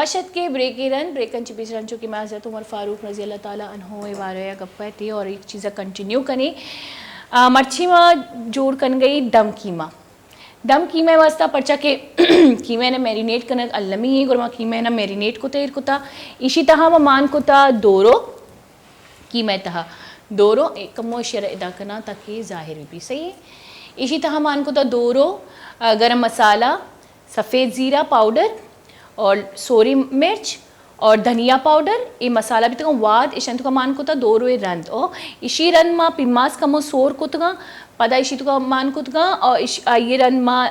واشد کے بریکن چپیس رن چکی میں حضرت عمر فاروق رضی اللہ تعالیٰ عنہ وارے گپے تھے اور ایک چیزیں کنٹینیو کریں مرچی میں جوڑ کن گئی دم قیمہ واسطہ پرچا کہ قیمہ نے میرینیٹ کرنا المی ہے گرما قیمہ نا میرینیٹ کو تیر کتا اسی طرح میں مان کتا دورو قیمہ تہا دورو ایک کمو شرع ادا کرنا تاکہ ظاہر بھی صحیح ہے اسی طرح مان کتا دورو گرم مسالہ سفید زیرہ پاؤڈر اور سوری مرچ اور دھنیا پاؤڈر یہ مسالہ بھی تکا واد اشان تکا مان کتا دورو رند او اسی رند ما پیماس کمو سور کتگا پدا اسی تکا مان کتگا اور یہ رند ما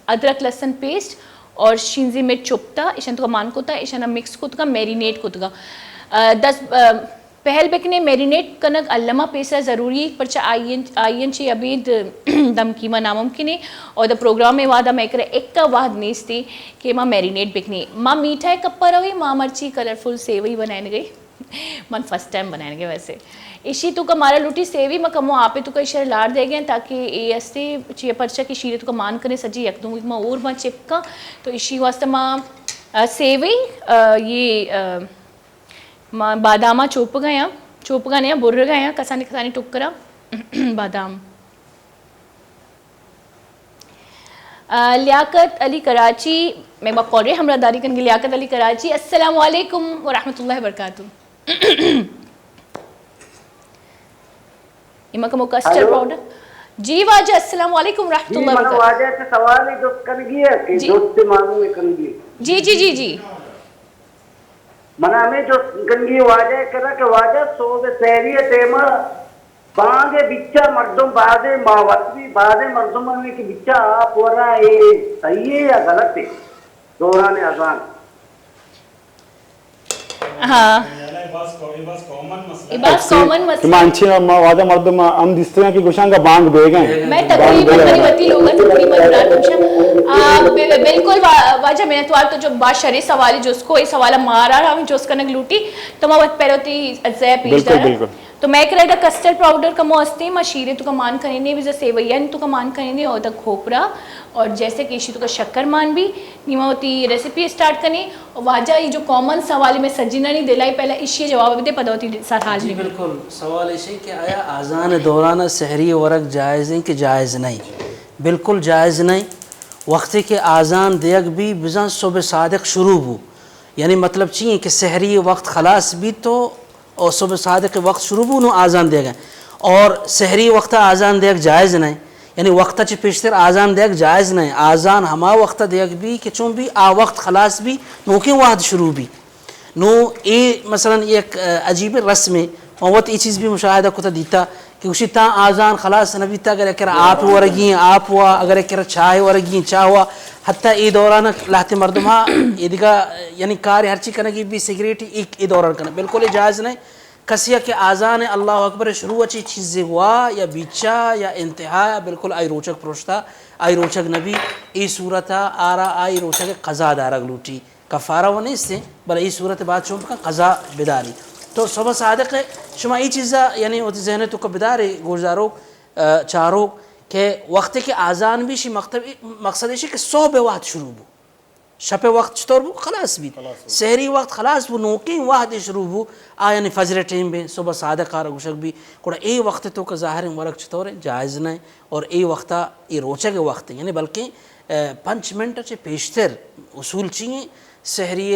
ادرک لہسن پیسٹ اور شینزی مرچ چپتا اشان تکا مان کتا اشان مکس کتگا میرینیٹ کتگا 10 پہل بکنے میرینیٹ کنک علمہ پیسا ضروری پرچہ آئین چی ابید دم قیمہ ناممکن ہے اور دا پروگرام میں وعدہ میں کرے ایک کا واحد نیستی کہ ماں میرینیٹ بکنے ماں میٹھائی کپا روی ماں مرچی کلرفل سیوی بنائیں گئی من فرسٹ ٹائم بنائیں گے ویسے اسی تو کا مارا لوٹی سیوی میں کمو آپ تو کا اشارہ لار دے گئے تاکہ اے استے چیئے پرچہ کی شیرے تو کا مان کرنے سجی یک دوں ماں اور ماں چپکا تو اسی واسطہ ماں سیوی یہ ماں بادامہ چوپ گیا نیا بر گیا کسانی ٹکرا بادام لیاقت علی کراچی میں بقول رہے ہمراہ داری کرنگی لیاقت علی کراچی السلام علیکم ورحمۃ اللہ وبرکاتہ امہ کا مکسٹر پاؤڈر جی واجہ السلام علیکم ورحمۃ اللہ وبرکاتہ واجہ سے سوال ہے جو کرنگی ہے کہ دوست سے معلوم ہے کرنگی جی منا ہمیں جو گنگی واجہ کرا کہ واجہ صوب سہری تیمہ باندے بچہ مردم بعدے ماوطوی بعدے مردم میں کہ بچہ آپ ہو رہا ہے صحیح ہے یا غلط ہے دوران اذان ہاں بس کامن مسئلہ مانچے واجہ مردم ہم دس طرح کی گوشان کا بانگ دے گئے میں تقریباً منیوتی لوگا تقریباً مراد پوچھا بالکل واجہ میں نے تو تو جو بات شرعی سوالی جو اس کو یہ سوالہ مارا رہا ہوں جو اس کا نگ لوٹی تو میں وقت پہلے ہوتی اجزائے پیش دارا تو میں کہہ رہا تھا کسٹرڈ پاؤڈر کا موستی مشیرے تو کا مان کرنے نہیں ویزا سیویان تو کا مان کرنے نہیں ہوتا کھوپرا اور جیسے کہ اسی تو کا شکر مان بھی نیمہ ہوتی ریسیپی اسٹارٹ کرنی اور واجہ یہ جو کامن سوالی میں سجینہ نہیں دلائی پہلے اسی جواب بھی دے پتا ہوتی ساتھ حال جی بالکل سوال ایسے کہ آیا آزان دوران سحری ورق جائز ہے کہ جائز نہیں بالکل جائز نہیں وقتی کہ آزان دیگ بھی بزن صبح صادق شروع ہو یعنی مطلب چاہیے کہ سحری وقت خلاص بھی تو اور صبح صادق وقت شروع ہو نو آزان دے گئے اور سحری وقت آزان دیگ جائز نہیں یعنی وقت چی پیشتر آزان دیگ جائز نہیں آزان ہما وقت دیگ بھی کہ چون بھی آ وقت خلاص بھی نو کی واحد شروع بھی نو اے مثلا ایک عجیب رسم ہے موت یہ چیز بھی مشاہدہ کتا دیتا کہ اسی تا آزان خلاص نبی تا اگر ایک آپ ورگیں آپ ہوا اگر ایک چاہے ورگیں چاہ ہوا حتیٰ ای دوران لہت مردمہ یہ دیگا یعنی کار ہرچی کنگی بھی سگریٹ ایک ای دوران کرنا بالکل اجاز نہیں کسی کہ آزان اللہ اکبر شروع اچھی چیزیں ہوا یا بیچا یا انتہا بالکل آئی روچک پروشتا آئی روچک نبی ای صورتا آرا آئی روچک قضا دارا گلوٹی کفارہ وہ نہیں سے بل ای صورت بات چون کا قضا بداری تو صبح صادق ہے شما ای چیزا یعنی وہ ذہن تو بدارے گوشدارو چارو کہ وقت کے آزان بھی شی مقصد ہے کہ صبح وقت شروع ہو شپ وقت چطور بو خلاص بھی سحری وقت خلاص بو نوکی واحد شروع ہو یعنی فجر ٹیم بھی صبح صادق آرہ گوشک بھی کوڑا ای وقت تو کا ظاہر ورک چطور ہے جائز نہیں اور ای وقتا ای روچک وقت ہے یعنی بلکہ 5 منٹ چے پیشتر اصول چاہیے سحری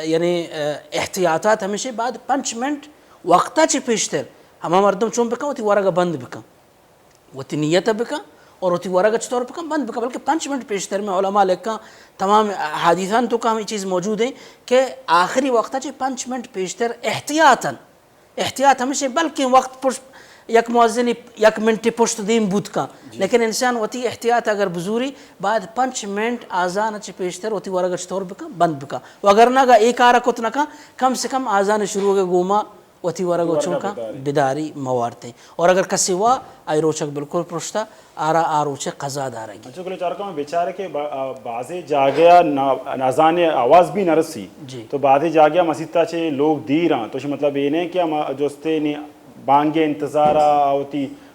یعنی احتیاطات ہمیشہ بعد 5 منٹ وقتا چی پیشتر ہما مردم چون بکا ہوتی ورگا بند بکا ہوتی نیت بکا اور ہوتی ورگا چطور بکا بند بکا بلکہ 5 منٹ پیشتر میں علماء لکھا تمام حادیثان تو کا ہمیں چیز موجود ہے کہ آخری وقتا چی 5 منٹ پیشتر احتیاط ہمیشہ بلکہ وقت یک موازنی یک منٹ پشت دیم بود کا لیکن انسان وتی احتیاط اگر بزوری بعد 5 منٹ آزان اچھی پیشتر وتی ورگا چطور بکا بند بکا وگرنہ گا ایک آرہ کتنا کا کم سے کم آزان شروع گا گوما وتی ورگا چونکا بداری موارتے اور اگر کسی ہوا آئی روچک بالکل پرشتا آرہ آروچک قضا دارا گی اچھا کلے چارکہ میں بیچارے کہ بعضے جاگیا نازان آواز بھی نہ رسی تو بعضے جاگیا مسیطہ چھے لوگ دیر ہاں تو مطلب یہ نہیں کہ ہم جوستے بانگے انتظارہ ہوتی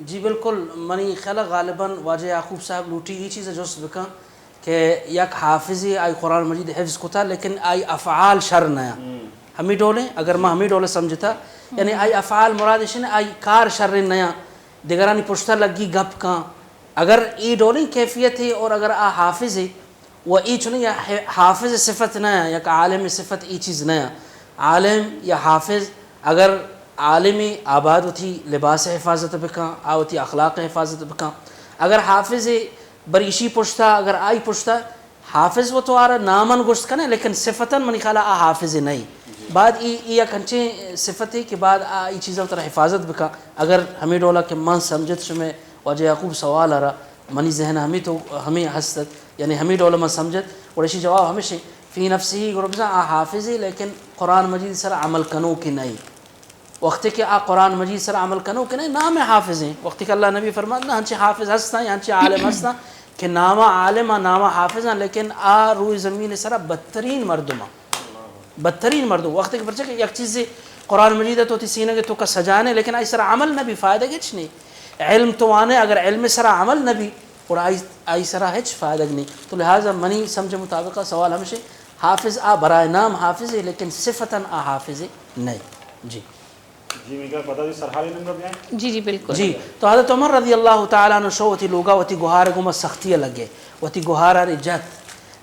جی بالکل منی خیال غالباً واجہ یعقوب صاحب لوٹی یہ چیز جو بکا کہ یک حافظی آئی قرآن مجید حفظ کو تھا لیکن آئی افعال شر نیا ہمیں ڈولے اگر میں ہمیں ڈولے سمجھتا یعنی آئی افعال مرادش نے آئی کار شر نیا دیگرانی پشتہ لگی گپ کان اگر ای ڈولیں کیفیت ہے اور اگر آ حافظ ہے وہ ای چلیں یا حافظ صفت نیا یا کہ عالم صفت ای چیز نیا عالم یا حافظ اگر عالمی آباد ہوتی لباس حفاظت بکاں آوتی اخلاق حفاظت بکاں اگر حافظ بریشی پشتا اگر آئی پشتا حافظ وہ تو آ رہا نامن گشت کنے لیکن صفتاً منی خیالہ آ حافظ نہیں بعد ای یک ہنچے صفت ہے کہ بعد ای چیزوں طرح حفاظت بکا اگر ہمیں ڈولا کہ من سمجھت شمیں واجہ یعقوب سوال آ رہا منی ذہن ہمیں تو ہمیں حسد یعنی ہمیں ڈولا من سمجھت اور اسی جواب ہمیشہ فی نفسی گروپ آ حافظ لیکن قرآن مجید سر عمل کنو کی نہیں وقت کہ آ قرآن مجید سر عمل کنو کہ نہیں نام حافظ ہیں وقت کہ اللہ نبی فرماتا نا ہنچے حافظ ہستا یا ہنچے عالم ہستا کہ نامہ عالم نامہ حافظ ہیں لیکن آ روی زمین سر بدترین مردمہ بدترین مردم وقت کے پرچہ کہ یک چیز قرآن مجید تو تی سینہ کے تو کا سجانے لیکن آئی سر عمل نبی فائدہ کچھ نہیں علم تو آنے اگر علم سر عمل نبی اور آئی سر ہچ فائدہ نہیں تو لہٰذا منی سمجھ مطابقہ سوال ہمشہ حافظ آ برائے نام حافظ ہے لیکن صفتاً آ حافظ نہیں جی جی میں کیا پتا جی سرحالی نمبر بھی ہیں جی جی بالکل جی تو حضرت عمر رضی اللہ تعالیٰ عنہ شو وتی لوگا وتی گوہار گما سختیہ لگے وتی گوہارا ری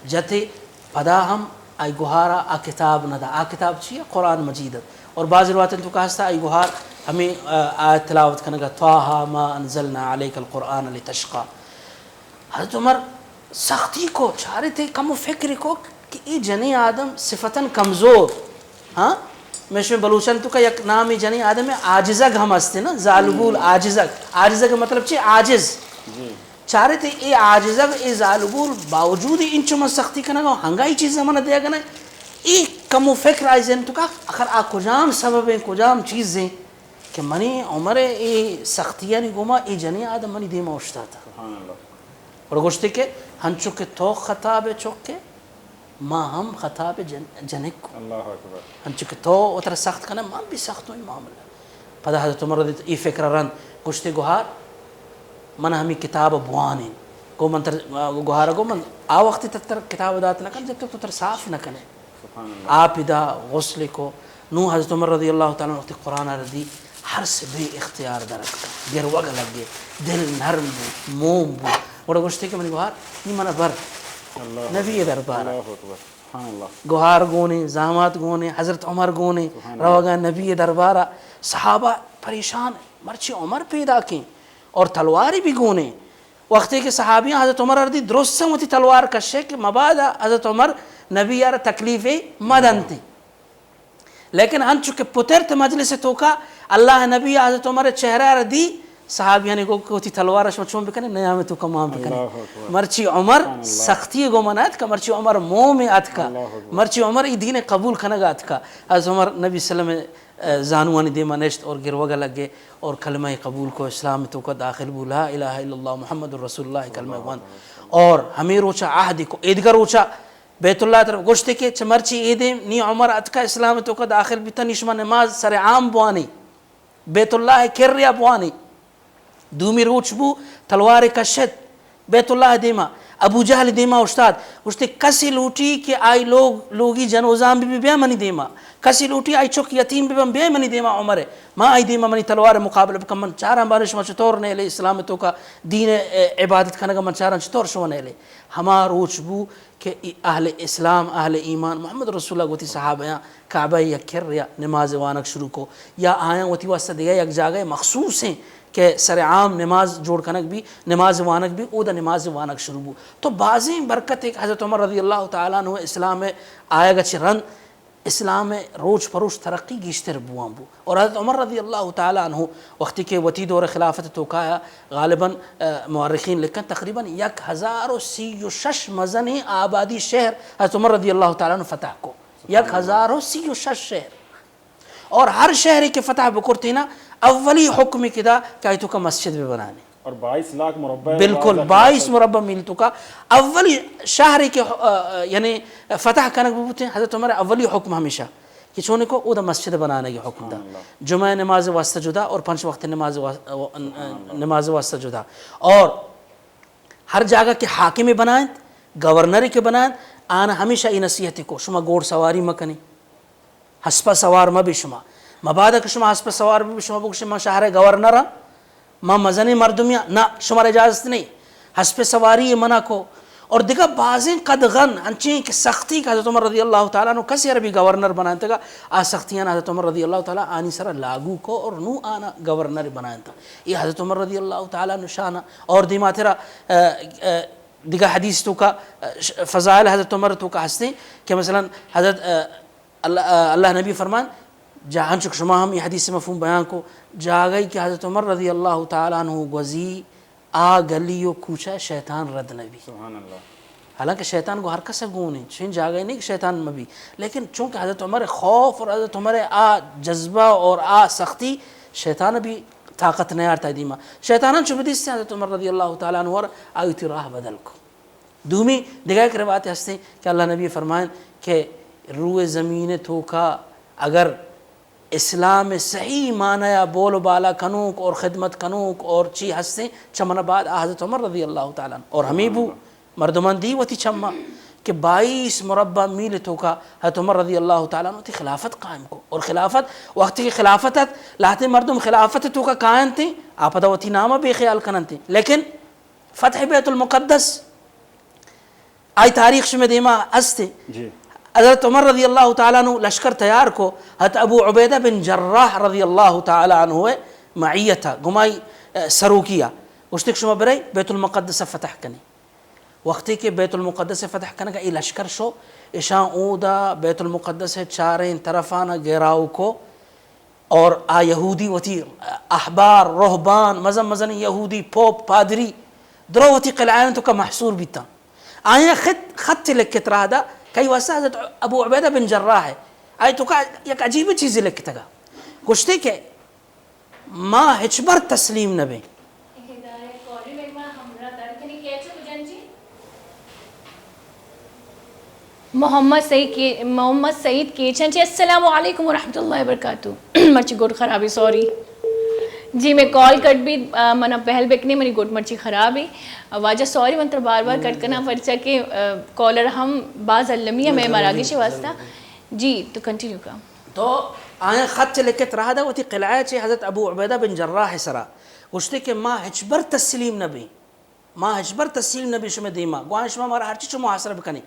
جت پدا ہم آئی گوہارا آ کتاب نہ دا آ کتاب چیئے قرآن مجید اور بعض روایتیں تو کہاستا آئی گوہار ہمیں آیت تلاوت کرنے گا طٰہٰ ما انزلنا علیک القرآن لتشقی حضرت عمر سختی کو چارے تھے کم و فکر کو کہ ای جنی آدم صفتاً کمزور ہاں میں بلوچن تو کا یک نامی جنی آدم ہے عاجزگ ہم ہستے نا زالبول عاجزگ مطلب چی عاجز چارے تھے اے عاجزگ اے زالبول باوجود انچو من سختی کرنا گا ہنگائی چیز منہ دیا گا نا ای کم و فکر آئی زین تو کا اخر آ کجام سبب ہیں کجام چیزیں کہ منی عمر اے سختیاں نہیں گوما اے جنی آدم منی دیما اشتا تھا اور گوشتے کہ ہنچو کہ تو خطاب چوک کے ماں ہم خطاب جنک کو اللہ اکبر ہنچو کہ تو اترا سخت کنا ماں بھی سخت ہوئی معاملہ پدا حضرت عمر رضی ای فکر رن گوشتے گوھار من ہمیں کتاب بوانے گو من تر گوھارا گو من آ وقتی تر کتاب دات نہ کن جب تک تو تر صاف نہ کنے آپ دا غسل کو نو حضرت عمر رضی اللہ تعالیٰ وقتی قرآن رضی ہر سے بے اختیار درکتا گر وگ لگے دل نرم بو موم بو اور گوشتے کہ منی گوھار یہ منہ بر نبی دربار گوھار گونے زامات گونے حضرت عمر گونے روگا نبی دربارہ صحابہ پریشان مرچی عمر پیدا کیں اور تلواری بھی گونے وقتی کہ صحابیاں حضرت عمر اردی درست سے ہوتی تلوار کشے کہ مبادا حضرت عمر نبی یار تکلیف مدن تھی لیکن ہن چکے پترت مجلس تو کا اللہ نبی حضرت عمر چہرہ اردی صحابیاں نے کو تھی تلوار چون بکنے نیا میں تو کمام بکنے مرچی عمر سختی گو منات کا مرچی عمر موم ات کا مرچی عمر ای دین قبول کھنگا ات کا از عمر نبی صلی اللہ علیہ وسلم زانوانی دیما نشت اور گروگا لگے اور کلمہ قبول کو اسلام تو کا داخل بو لا الہ الا اللہ محمد رسول اللہ کلمہ وان اور ہمیں روچا عہد کو ایدگا روچا بیت اللہ طرف گوشتے کے چمرچی ایدیں نی عمر ات کا اسلام تو کا داخل بیتا نشمہ نماز سر عام بوانی بیت اللہ کریا بوانی دومی روچ بو تلوار کشت بیت اللہ دیما ابو جہل دیما استاد گوشتے کسی لوٹی کہ آئی لوگی جنوزام بھی بے منی دیما کسی لوٹی آئی چوک یتیم بھی بے منی دیما عمر ماں آئی دیما منی تلوار مقابل بکم من چاران بارش ما چطور نیلے اسلام تو کا دین عبادت کھنگا من چاران چطور شو نیلے ہما روچ بو کہ اہل اسلام اہل ایمان محمد رسول اللہ گوتی صحابیاں کعبہ یک کر ریا نماز وانک شروع کو یا آیاں گوتی واسطہ دیا یک جاگہ مخصوص ہیں کہ سر عام نماز جوڑ کنک بھی نماز وانک بھی او دا نماز وانک شروع بو تو بعضیں برکت ایک حضرت عمر رضی اللہ تعالیٰ عنہ اسلام میں آئے گا چرن اسلام میں روچ پروچ ترقی گیشتر بوان بو اور حضرت عمر رضی اللہ تعالیٰ عنہ وقتی کے وتی دور خلافت توقایا غالباً مورخین لکھن تقریباً 1036 مزنی آبادی شہر حضرت عمر رضی اللہ تعالیٰ عنہ فتح کو 1036 شہر اور ہر شہری کے فتح بکرتی نا اولی حکم کدا کہ تو کا مسجد بھی بنانے اور 22 لاکھ مربع بالکل 22 مربع میل تو کا اولی شہری کے یعنی فتح کرنے بوتے ہیں حضرت عمر اولی حکم ہمیشہ کہ چونے کو ادا مسجد بنانے کی حکم دا جمعہ نماز واسطہ جدا اور 5 وقت نماز واسطہ جدا اور ہر جگہ کے حاکم بنائیں گورنر کے بنائیں آنا ہمیشہ ای نصیحت کو شما گوڑ سواری مکنی ہسپا سوار مبی شما مبادہ کہ شما ہسپا سوار بھی شما بکو شما شہر گورنر ما مزنی مردمیاں نہ شما اجازت نہیں ہسپا سواری منع کو اور دیکھا بعضیں قدغن انچیں کہ سختی کا حضرت عمر رضی اللہ تعالیٰ عنہ کسی عربی گورنر بنائیں تھا آ سختیاں حضرت عمر رضی اللہ تعالیٰ آنی سر لاگو کو اور نو آنا گورنر بنائیں تھا یہ حضرت عمر رضی اللہ تعالیٰ عنہ شانہ اور دیما تیرا دیکھا حدیث تو کا فضائل حضرت عمر تو کا ہستے کہ مثلا حضرت اللہ نبی فرمان جہاں چک شما ہم یہ حدیث مفہوم بیان کو جا گئی کہ حضرت عمر رضی اللہ تعالیٰ عنہ گوزی آ گلیو کوچا شیطان رد نبی سبحان اللہ. حالانکہ شیطان کو ہر کسے گونے چھین جا گئی نہیں کہ شیطان مبی لیکن چونکہ حضرت عمر خوف اور حضرت عمر آ جذبہ اور آ سختی شیطان بھی طاقت نہیں آرتا دیما شیطانان چوبدیس سے حضرت عمر رضی اللہ تعالیٰ عنہ اور آیتی راہ بدل کو دومی دیگاہ کے روایت ہستے کہ اللہ نبی فرمائیں کہ روئے زمین تو کا اگر اسلام صحیح معنی بول و بالا کنوک اور خدمت کنوک اور چی ہستے چمن بعد حضرت عمر رضی اللہ تعالیٰ اور ہمیں بو مردمان دی وتی چما کہ 22 مربع میل تو کا حضرت عمر رضی اللہ تعالیٰ عنہ تی خلافت قائم کو اور خلافت وقت کی خلافت لاتے مردم خلافت تو کا قائم تھی آپدا وتی نامہ بے خیال کنن تھی لیکن فتح بیت المقدس آئی تاریخ میں دیما ہستے جی حضرت عمر رضی اللہ تعالیٰ عنہ لشکر تیار کو حضرت ابو عبیدہ بن جراح رضی اللہ تعالیٰ عنہ معیتہ گمائی سرو کیا اشتک شما برائی بیت المقدس فتح کنی وقتی کہ بیت المقدس فتح کرنے کا یہ لشکر شو اشان اودا بیت المقدس چاریں طرفانہ گیراؤ کو اور آ یہودی وتی احبار رہبان مزن یہودی پوپ پادری درو وتی قلعین تو کا محصور بیتا آیا خط لکت رہا دا کئی واسطہ حضرت ابو عبیدہ بن جراح ہے آئی تو کا یک عجیب چیزی لکتا گا گوشتے کہ ما ہچبر تسلیم نبی محمد سعید کیچن جی السلام علیکم ورحمۃ اللہ وبرکاتہ مرچی گوٹ خرابی سوری جی میں کال کٹ بھی منا پہل بکنے منی گوٹ مرچی خرابی واجہ سوری منتر بار بار کٹ کرنا پرچا کہ کالر ہم بعض علمیہ میں مراگی سے واسطہ جی تو کنٹینیو کا تو آیا خط لکت رہا دا وتی قلعہ چے حضرت ابو عبیدہ بن جراح سرا گوشتے کہ ما ہچبر تسلیم نبی شما دیما گوان شما مارا ہر چیز محاصرہ بکنے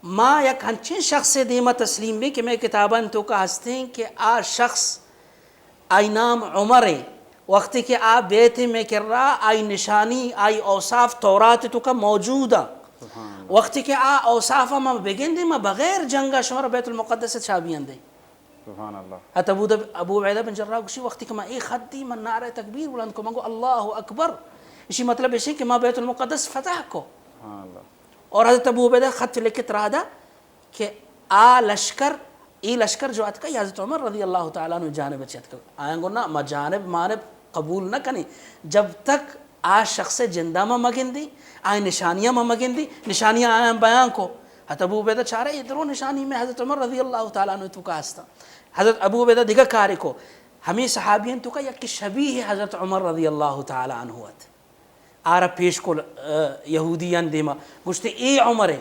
ما یک ہنچین شخص دیما تسلیم بھی کہ میں کتاباں تو کا ہستے ہیں کہ آ شخص آئی نام عمر ہے وقتی کہ آ بیت میں کر رہا آئی نشانی آئی اوصاف تورات تو کا موجودہ وقتی کہ آ اوصاف ما بگن دے ما بغیر جنگا شمار بیت المقدس سے چھابیاں دے سبحان اللہ. حتی ابو عبیدہ بن جراح کشی وقتی کہ ما ایک خط دی من نعرہ تکبیر بلند کو منگو اللہ اکبر اسی مطلب اسی کہ ما بیت المقدس فتح کو سبحان اللہ. اور حضرت ابو عبیدہ خط لکت رہا دا کہ آ لشکر ای لشکر جو اتکا یہ حضرت عمر رضی اللہ تعالیٰ عنہ جانب اچھت کر آئیں گو نا ما جانب مانب قبول نہ کنی جب تک آ شخص جندہ ما مگن دی آئیں نشانیاں ما مگن دی نشانیاں آئیں بیان کو حضرت ابو عبیدہ چاہ رہے ادھروں نشانی میں حضرت عمر رضی اللہ تعالیٰ عنہ تو کا ہستا حضرت ابو عبیدہ دیگا کاری کو ہمیں صحابین تو کا یک شبیہ حضرت عمر رضی اللہ تعالیٰ عنہ ہوت آرہ پیش کو یہودیان دیما گوشتے ای عمر ہے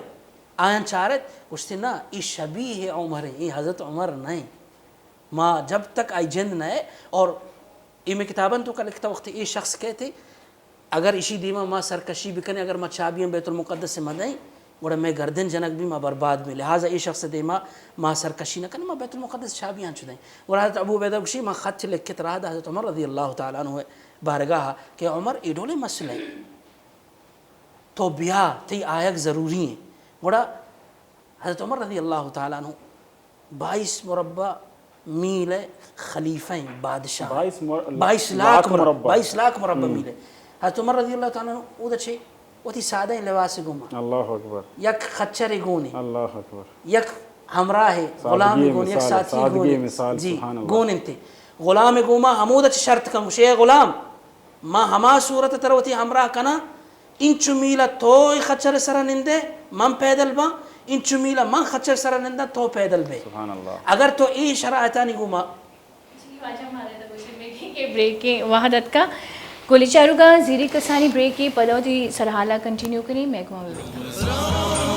آئین چارت گوشتے نا ای شبیہ عمر ہے ای حضرت عمر نہیں ما جب تک آئی جند نہ ہے اور ای میں کتاباں تو کا لکھتا وقت ای شخص کہتے اگر اسی دیما ما سرکشی بکنے اگر ما چابیاں بیت المقدس سے مدائیں گوڑا میں گردن جنک بھی ما برباد میں لہٰذا ای شخص دیما ما سرکشی نہ کرنے ما بیت المقدس چابیاں چدائیں اور حضرت ابو عبیدہ کشی ما خط لکھت رہا دا حضرت عمر رضی اللہ تعالیٰ عنہ بارگاہ کہ عمر ایڈولے مسئلہ تو بیا تی آیک ضروری ہیں گوڑا حضرت عمر رضی اللہ تعالیٰ عنہ 22 مربع میل خلیفہ بادشاہ 22 لاکھ مربع میل ہے حضرت عمر رضی اللہ تعالیٰ عنہ او دچے وہ تی سادہ لباس گوما اللہ اکبر یک خچر گونے اللہ اکبر یک ہمراہ غلام گونے یک ساتھی گونے جی گون انتے غلام گوما حمودت شرط کم شے غلام ما ہما صورت تروتی ہمراہ کنا انچو میلہ توئی خچر سرا نندے من پیدل با این چمیلا من خچر سر نندا تو پیدل بے سبحان اللہ اگر تو ای شرائطانی گما بریک کے وحدت کا گولی چارو کا زیری کسانی بریک کی پدوتی سرحالہ کنٹینیو کریں محکمہ میں